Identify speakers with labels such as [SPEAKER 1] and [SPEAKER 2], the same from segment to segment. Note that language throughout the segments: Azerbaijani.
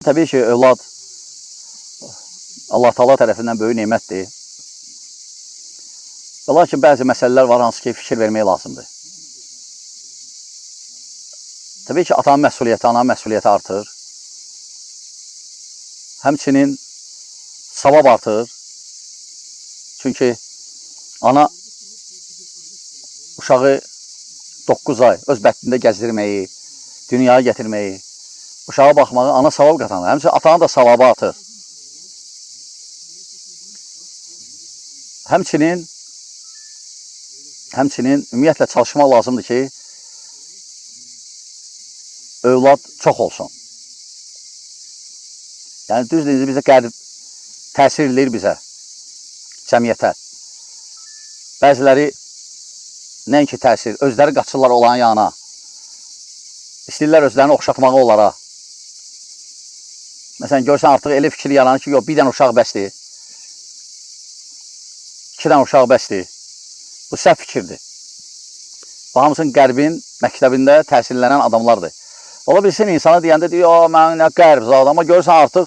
[SPEAKER 1] təbii ki, övlad Allah Taala tərəfindən böyük nemətdir. Lakin bəzi məsələlər var, hansı ki, fikir vermək lazımdır. Təbii ki, atanın məsuliyyəti, ananın məsuliyyəti artır. Həmçinin savab artır. Çünki ana uşağı 9 ay öz bətnində gəzdirməyi, dünyaya gətirməyi, uşağa baxmağı ana savab qazanır. Həmçinin atanın da savabı artır. Həmçinin ümumiyyətlə çalışmaq lazımdır ki, övlad çox olsun. Yəni, düzdür, bizə qərb təsir edir bizə, cəmiyyətə. Bəziləri nəinki təsir, özləri qaçırlar olan yana. İstəyirlər özlərini oxşatmağı onlara. Məsələn, görsən artıq elə fikir yaranır ki, yox, bir dənə uşaq bəsdir. 2 dənə uşaq bəsdir. Bu səhv fikirdir. Bu hamısının qərbin məktəbində təsirlənən adamlardır. Ola bilsin, insana deyəndə deyir, mən nə qərb zadı, amma görürsən artıq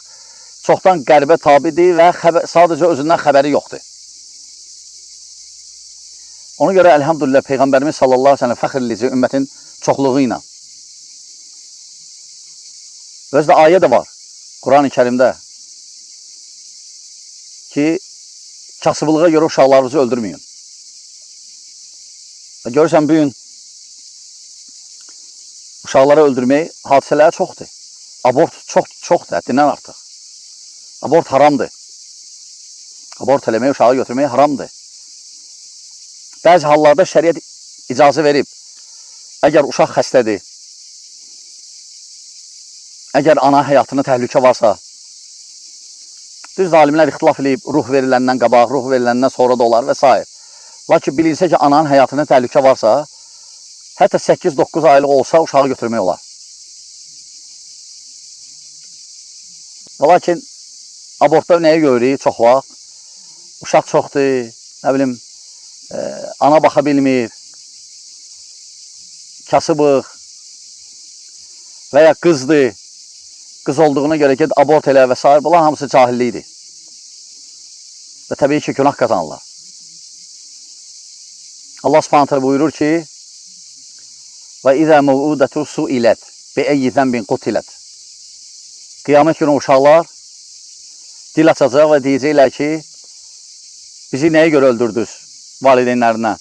[SPEAKER 1] çoxdan qərbə tabidir və sadəcə özündən xəbəri yoxdur. Ona görə, əlhamdülillah, Peyğəmbərimiz sallallahu aleyhi ve sellem fəxr edici ümmətin çoxluğu ilə. Özdə ayə də var, Quran-ı Kərimdə ki, kasıbılığa görə uşaqlarınızı öldürməyin. Və görürsən, bugün uşaqları öldürmək hadisələri çoxdur. Abort çoxdur, həddindən artıq. Abort haramdır. Abort eləmək, uşağı götürmək haramdır. Bəzi hallarda şəriət icazə verib. Əgər uşaq xəstədir, əgər ana həyatına təhlükə varsa, düz alimlər ixtilaf edib, ruh veriləndən qabaq, ruh veriləndən sonra da olar və s. Lakin bilinsə ki, ananın həyatına təhlükə varsa, hətta 8-9 aylıq olsa uşağı götürmək olar. Lakin abortda nəyə görürük çox vaxt? Uşaq çoxdur, nə bilim, ana baxa bilmir, kasıbıq və ya qızdır, qız olduğuna görə ki, abort elə və s. Bunlar hamısı cahillikdir. Və təbii ki, günah qazanırlar. Allah subhanətə buyurur ki, və izə məvudətu suilət bi-əyyi zənbin qutilət. Qiyamət günü uşaqlar dil açacaq və deyəcəklər ki, bizi nəyə görə öldürdünüz valideynlərindən?